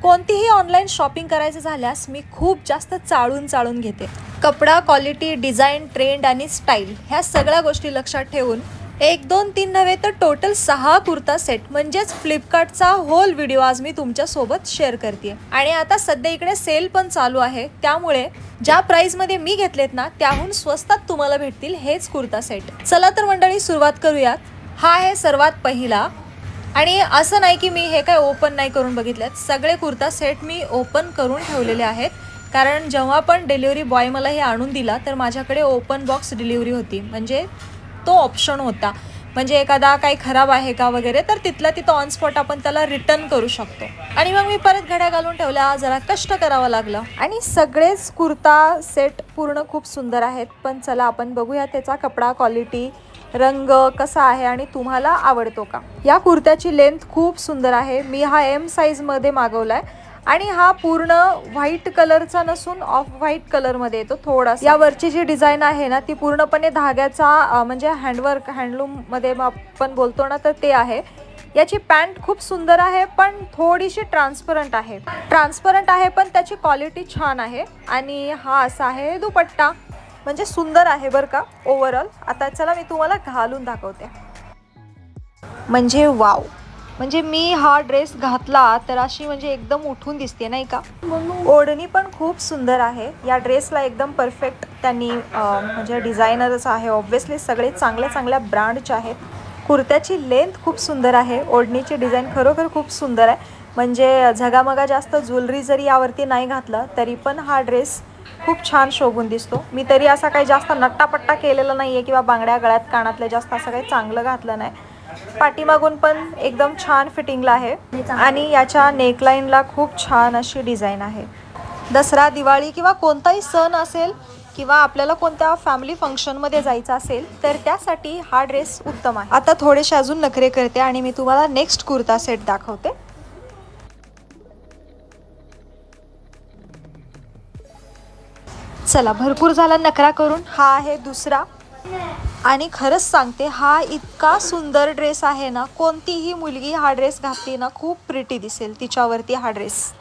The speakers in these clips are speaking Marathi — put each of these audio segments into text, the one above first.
कोणतीही ऑनलाईन शॉपिंग करायचं झाल्यास मी खूप जास्त चाळून घेते. कपडा, क्वालिटी, डिझाईन, ट्रेंड आणि स्टाईल ह्या सगळ्या गोष्टी लक्षात ठेवून 1, 2, 3 नव्हे तर टोटल 6 कुर्ता सेट म्हणजेच फ्लिपकार्टचा होल व्हिडिओ आज मी तुमच्यासोबत शेअर करते. आणि आता सध्या इकडे सेल पण चालू आहे, त्यामुळे ज्या प्राइसमध्ये मी घेतलेत ना त्याहून स्वस्तात तुम्हाला भेटतील हेच कुर्ता सेट. चला तर मंडळी सुरुवात करूयात. हा आहे सर्वात पहिला. आणि असं नाही की मी हे काय ओपन नाही करून बघितलेत, सगळे कुर्ता सेट मी ओपन करून ठेवलेले आहेत. कारण जेव्हा पण डिलिव्हरी बॉय मला हे आणून दिला तर माझ्याकडे ओपन बॉक्स डिलिव्हरी होती, म्हणजे तो ऑप्शन होता. म्हणजे एखादा काही खराब आहे का वगैरे तर तिथला तिथं ऑन स्पॉट आपण त्याला रिटर्न करू शकतो. आणि मग मी परत घड्या घालून ठेवल्या, जरा कष्ट करावं लागलं. आणि सगळेच कुर्ता सेट पूर्ण खूप सुंदर आहेत. पण चला आपण बघूया त्याचा कपडा, क्वालिटी, रंग कसा आहे आणि तुम्हाला आवडतो का. या कुर्त्याची लेंथ खूप सुंदर आहे. मी हा M साईजमध्ये मागवलाय आणि हा पूर्ण व्हाईट कलरचा नसून ऑफ व्हाईट कलरमध्ये येतो थोडासा. यावरची जी डिझाईन आहे ना ती पूर्णपणे धाग्याचा म्हणजे हँडवर्क, हँडलूममध्ये आपण बोलतो ना तर ते आहे. याची पॅन्ट खूप सुंदर आहे पण थोडीशी ट्रान्सपरंट आहे पण त्याची क्वालिटी छान आहे. आणि हा असा आहे दुपट्टा, म्हणजे सुंदर आहे बरं का ओव्हरऑल. आता चला मी तुम्हाला घालून दाखवते. म्हणजे वाव, म्हणजे मी हा ड्रेस घातला तर अशी म्हणजे एकदम उठून दिसते नाही का. ओढणी पण खूप सुंदर आहे. या ड्रेसला एकदम परफेक्ट त्यांनी म्हणजे डिझायनरच आहे ऑब्व्हियसली, सगळे चांगल्या ब्रँडचे आहेत. कुर्त्याची लेंथ खूप सुंदर आहे. ओढणीची डिझाईन खरोखर खूप सुंदर आहे. म्हणजे झगामगा जास्त ज्वेलरी जरी यावरती नाही घातलं तरी पण हा ड्रेस खूप छान शोभून दिसतो. मी तरी असा काही जास्त नट्टापट्टा केलेला नाही आहे किंवा बांगड्या गळ्यात कानातल्या जास्त असं काही चांगलं घातलं नाही. पाठीमागून पण एकदम छान फिटिंगला आहे आणि याच्या नेकलाईनला खूप छान अशी डिझाईन आहे. दसरा, दिवाळी किंवा कोणताही सण असेल किंवा आपल्याला कोणत्या फॅमिली फंक्शनमध्ये जायचं असेल तर त्यासाठी हा ड्रेस उत्तम आहे. आता थोडेसे अजून नखरे करते आणि मी तुम्हाला नेक्स्ट कुर्ता सेट दाखवते. चला भरपूर झाला नखरा करून. हा आहे दुसरा. आणि खरंच सांगते हा इतका सुंदर ड्रेस आहे ना, कोणतीही मुलगी हा ड्रेस घातली ना खूप प्रिटी दिसेल तिच्यावरती हा ड्रेस.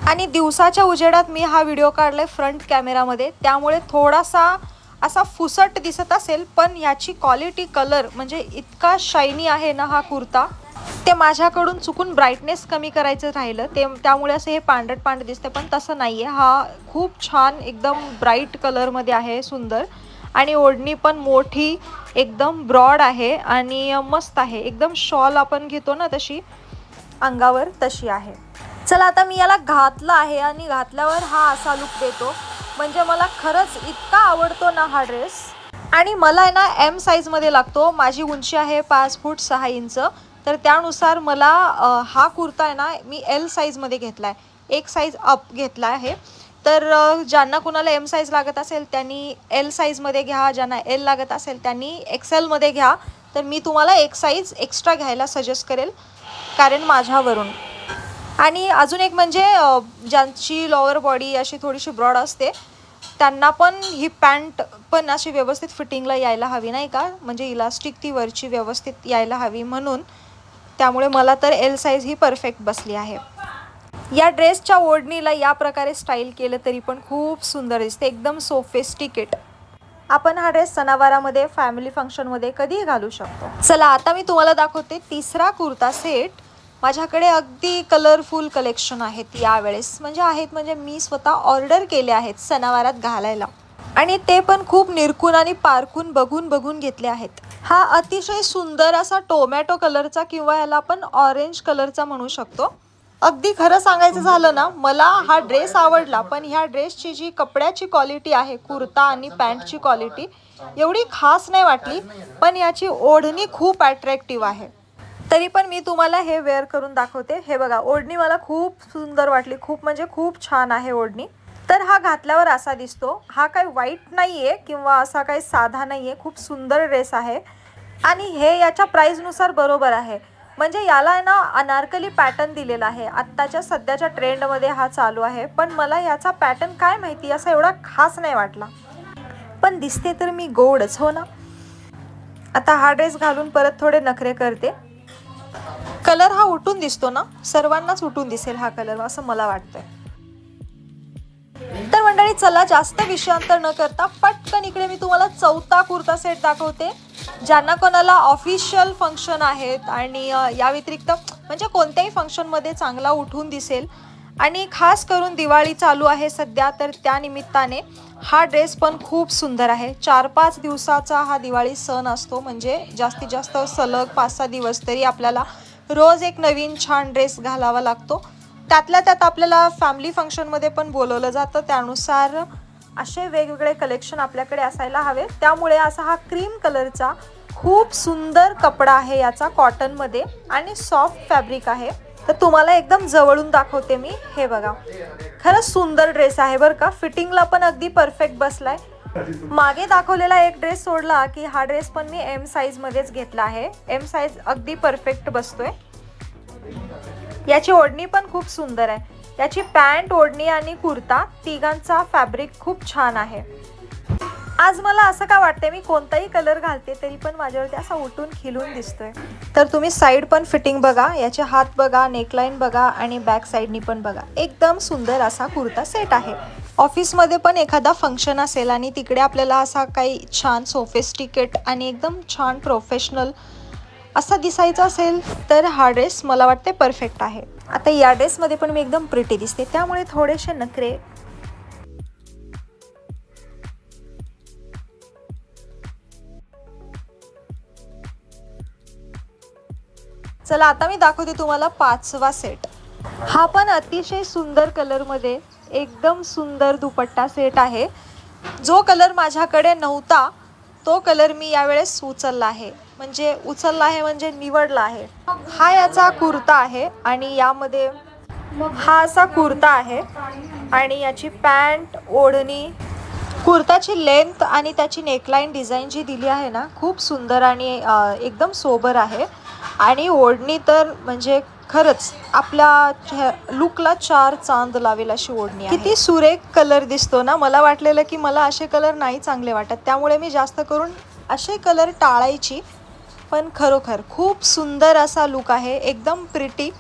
आणि दिवसाच्या उजेडात मी हा व्हिडिओ काढलाय फ्रंट कॅमेरामध्ये, त्यामुळे थोडासा असा फुसट दिसत असेल पण याची क्वालिटी, कलर म्हणजे इतका शायनी आहे ना हा कुर्ता. ते माझ्याकडून चुकून ब्राईटनेस कमी करायचं राहिलं त्यामुळे असं हे पांढरट दिसते, पण तसं नाही आहे. हा खूप छान एकदम ब्राईट कलरमध्ये आहे, सुंदर. आणि ओढणी पण मोठी, एकदम ब्रॉड आहे आणि मस्त आहे. एकदम शॉल आपण घेतो ना तशी अंगावर तशी आहे. चला आता मी याला घातलं आहे आणि घातल्यावर हा असा लुक देतो. म्हणजे मला खरंच इतका आवडतो ना हा ड्रेस. आणि मला आहे ना M साईजमध्ये लागतो. माझी उंची आहे 5 फूट 6 इंच, तर त्यानुसार मला हा कुर्ता आहे ना मी L साईजमध्ये घेतला आहे, एक साईज अप घेतला आहे. तर ज्यांना कुणाला M साईज लागत असेल त्यांनी L साईजमध्ये घ्या, ज्यांना L लागत असेल त्यांनी XL मध्ये घ्या. तर मी तुम्हाला एक साईज एक्स्ट्रा घ्यायला सजेस्ट करेल कारण माझ्यावरून. आणि अजून एक म्हणजे ज्यांची लोअर बॉडी अशी थोडीशी ब्रॉड असते त्यांना पण ही पॅन्ट पण अशी व्यवस्थित फिटिंगला यायला हवी नाही का, म्हणजे इलास्टिक ती वरची व्यवस्थित यायला हवी म्हणून. त्यामुळे मला तर L साईज ही परफेक्ट बसली आहे. या ड्रेसच्या ओढणीला या प्रकारे स्टाईल केलं तरी पण खूप सुंदर दिसते, एकदम सोफिस्टिकेट. आपण हा ड्रेस सणावारामध्ये, फॅमिली फंक्शनमध्ये कधीही घालू शकतो. चला आता मी तुम्हाला दाखवते तिसरा कुर्ता सेट. माझ्याकडे अगदी कलरफुल कलेक्शन आहेत यावेळेस, म्हणजे मी स्वतः ऑर्डर केले आहेत सणावारात घालायला आणि ते पण खूप निरखून आणि पारखून बघून घेतले आहेत. हा अतिशय सुंदर असा टोमॅटो कलरचा किंवा याला आपण ऑरेंज कलरचा म्हणू शकतो. अगदी खरं सांगायचं झालं ना, मला हा ड्रेस आवडला पण ह्या ड्रेसची जी कपड्याची क्वालिटी आहे, कुर्ता आणि पॅन्टची क्वालिटी एवढी खास नाही वाटली. पण याची ओढणी खूप अट्रॅक्टिव्ह आहे. तरी पण मी तुम्हाला हे वेअर करून दाखवते. हे बघा, ओढणी मला खूप सुंदर वाटली, खूप म्हणजे खूप छान आहे ओढणी. तर हा घातल्यावर असा दिसतो. हा काही वाईट नाही आहे किंवा असा काही साधा नाही आहे, खूप सुंदर ड्रेस आहे. आणि हे याच्या प्राईजनुसार बरोबर आहे. म्हणजे याला आहे ना अनारकली पॅटर्न दिलेला आहे. आत्ताच्या सध्याच्या ट्रेंडमध्ये हा चालू आहे, पण मला याचा पॅटर्न काय माहिती असा एवढा खास नाही वाटला. पण दिसते तर मी गोडच, हो ना. आता हा ड्रेस घालून परत थोडे नखरे करते. कलर हा उठून दिसतो ना, सर्वांनाच उठून दिसेल हा कलर असं मला वाटतंय. तर मंडळी चला जास्त विषयांतर न करता पटकन इकडे मी तुम्हाला चौथा कुर्ता सेट दाखवते. ज्यांना कोणाला ऑफिशियल फंक्शन आहेत आणि या व्यतिरिक्त म्हणजे कोणत्याही फंक्शनमध्ये चांगला उठून दिसेल आणि खास करून दिवाळी चालू आहे सध्या, तर त्या निमित्ताने हा ड्रेस पण खूप सुंदर आहे. 4-5 दिवसाचा हा दिवाळी सण असतो, म्हणजे जास्तीत जास्त सलग 5-6 दिवस तरी आपल्याला रोज एक नवीन छान ड्रेस घालावा लागतो. त्यातल्या त्यात आपल्याला फॅमिली फंक्शनमध्ये पण बोलवलं जातं, त्यानुसार असे वेगवेगळे कलेक्शन आपल्याकडे असायला हवे. त्यामुळे असा हा क्रीम कलरचा खूप सुंदर कपडा आहे याचा, कॉटनमध्ये आणि सॉफ्ट फॅब्रिक आहे. तर तुम्हाला एकदम जवळून दाखवते मी. हे बघा, खरंच सुंदर ड्रेस आहे बरं का. फिटिंगला पण अगदी परफेक्ट बसलाय. मागे दाखवलेला एक ड्रेस सोडला की हा ड्रेस पण मी एम साईजमध्येच घेतला आहे. एम साईज अगदी परफेक्ट बसतोय. याची ओढणी पण खूप सुंदर आहे. याची पॅन्ट, ओढणी आणि कुर्ता तिघांचा फॅब्रिक खूप छान आहे. आज मला असं का वाटते मी कोणताही कलर घालते तरी पण माझ्यावरती असा उठून खिलून दिसतोय. तर तुम्ही साईड पण फिटिंग बघा, याचे हात बघा, नेकलाईन बघा आणि बॅक साईडनी पण बघा. एकदम सुंदर असा कुर्ता सेट आहे. ऑफिसमध्ये पण एखादा फंक्शन असेल आणि तिकडे आपल्याला असा काही छान सोफिस्टिकेट आणि एकदम छान प्रोफेशनल असा दिसायचा असेल तर हा ड्रेस मला वाटते परफेक्ट आहे. आता या ड्रेसमध्ये पण मी एकदम प्रिटी दिसते, त्यामुळे थोडेसे नखरे. चला आता मी दाखवते तुम्हाला 5वा सेट. हा पण अतिशय सुंदर कलरमध्ये एकदम सुंदर दुपट्टा सेट आहे. जो कलर माझ्याकडे नव्हता तो कलर मी यावेळेस उचलला आहे, म्हणजे निवडला आहे. हा याचा कुर्ता आहे आणि यामध्ये हा असा कुर्ता आहे आणि याची पॅन्ट, ओढणी, कुर्ताची लेंथ आणि त्याची नेकलाईन डिझाईन जी दिली आहे ना, खूप सुंदर आणि एकदम सोबर आहे. आणि ओढणी तर म्हणजे खरंच आपल्या लुकला 4 चांद लावेल अशी ओढणी आहे. किती सुरेख कलर दिसतो ना. मला वाटलेलं की मला असे कलर नाही चांगले वाटत, त्यामुळे मी जास्त करून असे कलर टाळायची, पण खरोखर खूप सुंदर असा लुक आहे, एकदम प्रिटी.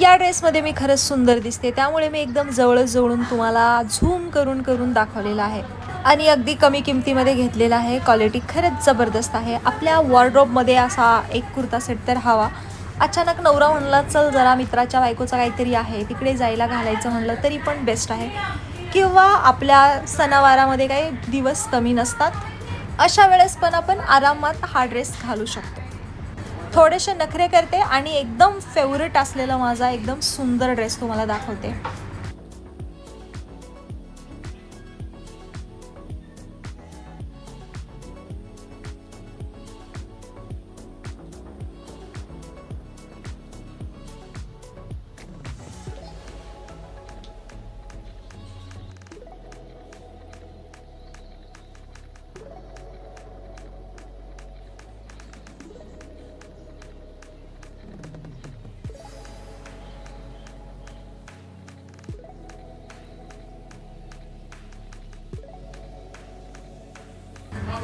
या ड्रेसमध्ये मी खरंच सुंदर दिसते, त्यामुळे मी एकदम जवळून तुम्हाला झूम करून दाखवलेला आहे आणि अगदी कमी किमतीमध्ये घेतलेला आहे. क्वालिटी खरंच जबरदस्त आहे. आपल्या वॉर्डरोबमध्ये असा एक कुर्ता सेट तर हवा. अचानक नवरा म्हणला चल जरा मित्राच्या बायकोचा काहीतरी आहे तिकडे जायला घालायचं म्हणलं तरी पण बेस्ट आहे. किंवा आपल्या सणावारामध्ये काही दिवस कमी नसतात, अशा वेळेस पण आपण आरामात हा ड्रेस घालू शकतो. थोडेसे नखरे करते आणि एकदम फेवरेट असलेला माझा एकदम सुंदर ड्रेस तुम्हाला दाखवते.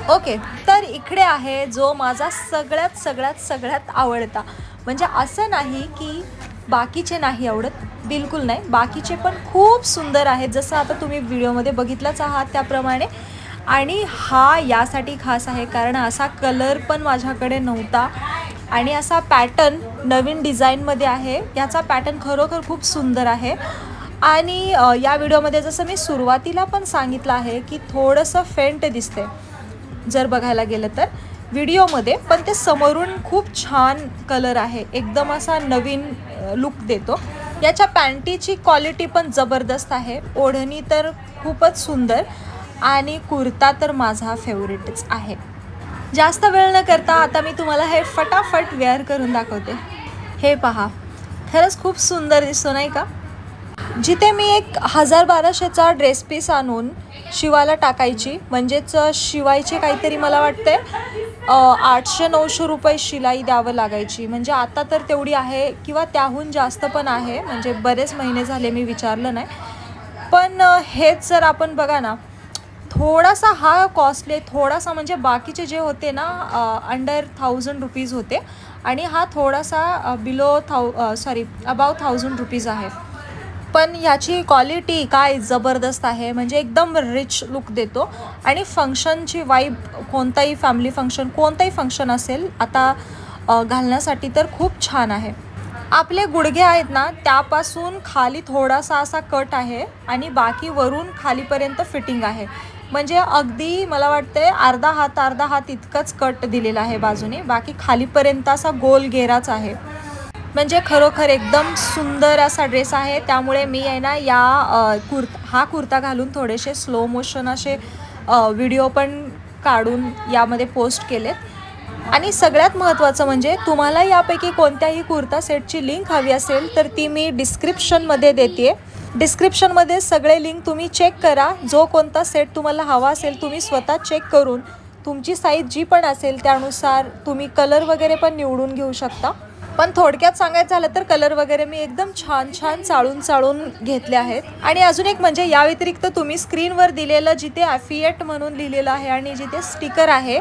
ओके, तर इकडे आहे जो माझा सगळ्यात आवडता. म्हणजे असं नाही की बाकीचे नाही आवडत, बिलकुल नाही. बाकीचे पण खूप सुंदर आहेत, जसं आता तुम्ही व्हिडिओमध्ये बघितलंच आहात त्याप्रमाणे. आणि हा यासाठी खास आहे कारण असा कलर पण माझ्याकडे नव्हता आणि असा पॅटर्न नवीन डिझाईनमध्ये आहे. याचा पॅटर्न खरोखर खूप सुंदर आहे. आणि या व्हिडिओमध्ये जसं मी सुरुवातीला पण सांगितलं आहे की थोडंसं फेंट दिसते जर बघायला गेलं तर व्हिडिओमध्ये, पण ते समोरून खूप छान कलर आहे, एकदम असा नवीन लुक देतो. याच्या पॅन्टीची क्वालिटी पण जबरदस्त आहे. ओढणी तर खूपच सुंदर आणि कुर्ता तर माझा फेवरेटच आहे. जास्त वेळ न करता आता मी तुम्हाला हे फटाफट वेअर करून दाखवते. हे पहा, खरंच खूप सुंदर दिसतो नाही का. जिथे मी एक 1000-1200चा ड्रेस पीस आणून शिवायला टाकायची, म्हणजेच शिवायचे काहीतरी मला वाटते 800-900 रुपये शिलाई द्यावं लागायची. म्हणजे आता तर तेवढी आहे किंवा त्याहून जास्त पण आहे, म्हणजे बरेच महिने झाले मी विचारलं नाही. पण हेच जर आपण बघा ना, थोडासा हा कॉस्टली, थोडासा म्हणजे बाकीचे जे होते ना अंडर 1000 रुपीज होते आणि हा थोडासा अबाव 1000 रुपीज आहे. पण याची क्वालिटी काय जबरदस्त आहे, म्हणजे एकदम रिच लुक देतो. आणि फंक्शनची वाईब, कोणताही फॅमिली फंक्शन, कोणताही फंक्शन असेल आता घालण्यासाठी तर खूप छान आहे. आपले गुडघे आहेत ना, त्यापासून खाली थोडासा असा कट आहे आणि बाकी वरून खालीपर्यंत फिटिंग आहे. म्हणजे अगदी मला वाटते अर्धा हात इतकंच कट दिलेला आहे बाजूने, बाकी खालीपर्यंत असा गोल घेराच आहे. म्हणजे खरोखर एकदम सुंदर असा ड्रेस आहे. त्यामुळे मी आहे ना हा कुर्ता घालून थोडेसे स्लो मोशन असे व्हिडिओ पण काढून यामध्ये पोस्ट केलेत. आणि सगळ्यात महत्त्वाचं म्हणजे तुम्हाला यापैकी कोणत्याही कुर्ता सेटची लिंक हवी असेल तर ती मी डिस्क्रिप्शनमध्ये देते. डिस्क्रिप्शनमध्ये सगळे लिंक तुम्ही चेक करा. जो कोणता सेट तुम्हाला हवा असेल तुम्ही स्वतः चेक करून तुमची साईज जी पण असेल त्यानुसार तुम्ही कलर वगैरे पण निवडून घेऊ शकता. पण थोडक्यात सांगायचं झालं तर कलर वगैरे मी एकदम छान चाळून घेतले आहेत. आणि अजून एक म्हणजे या व्यतिरिक्त तुम्ही स्क्रीनवर दिलेलं जिथे ॲफिएट म्हणून लिहिलेलं आहे आणि जिथे स्टिकर आहे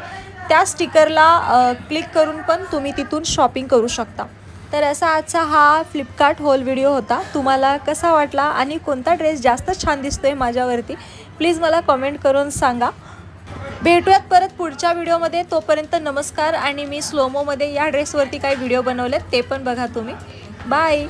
त्या स्टिकरला क्लिक करून पण तुम्ही तिथून शॉपिंग करू शकता. तर असा आजचा हा फ्लिपकार्ट होल व्हिडिओ होता. तुम्हाला कसा वाटला आणि कोणता ड्रेस जास्त छान दिसतोय माझ्यावरती प्लीज मला कमेंट करून सांगा. भेटूयात परत पुढच्या व्हिडिओमध्ये. तोपर्यंत नमस्कार. आणि मी स्लोमोमध्ये या ड्रेसवरती काही व्हिडिओ बनवलेत ते पण बघा तुम्ही. बाय.